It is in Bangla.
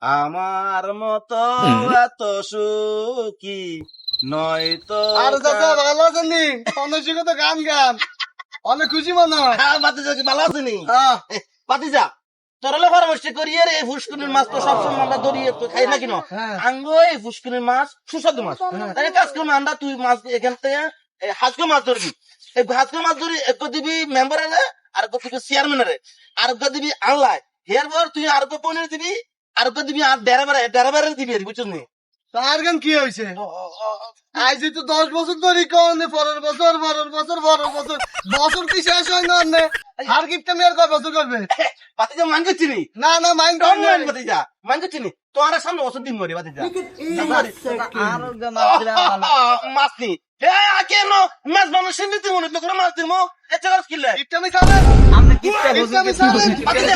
আমার মতো এত সুখী নয়তো আর চাচা ভালো আছেন নি? অনেক সুখে তো গান গান অনেক খুশি মনে হয়। বাতিজা কি ভালো আছেনি? হ্যাঁ। বাতিজা তোরালে পরামর্শ করি রে, এই ফুসকুনির মাছ তো সবসময় আমরা ধরি তো খাই না কিনো। হ্যাঁ। আঙ্গো এই ফুসকুনির মাছ সুস্বাদু মাছ, তাই কাজ করবো আমরা, তুই মাছ এখান থেকে হাজকে মাছ ধরবি। এই হাজকে মাছ ধরি এক দিবি মেম্বারে, আর এক দিবি চেয়ারম্যানের, আর এক দিবি আল্লাহ, এর পর তুই আর পনির দিবি, আর এক দিবি আর ডেরাবারে দিবি, বুঝছো নি? তার গান কি হয়েছে? আজ তো 10 বছর ধরে কনে পরের বছর বছর কি শেষ হয় না? আর গিফটটা মেয়ের কয় বছর করবে? বাতিজা মান করছি নি? না না মাইন্ড বাতিজা মান করছি নি? তোমার সামনে বছর দিন মরি বাতিজা মাছ নি কেন মাছ মানুষের নীতি মনে করে মাছ দিব এছাড়া কিনলে গিফট আমি খাবেন। আপনি কিপটা গিফট আমি খাবেন। বাতিজা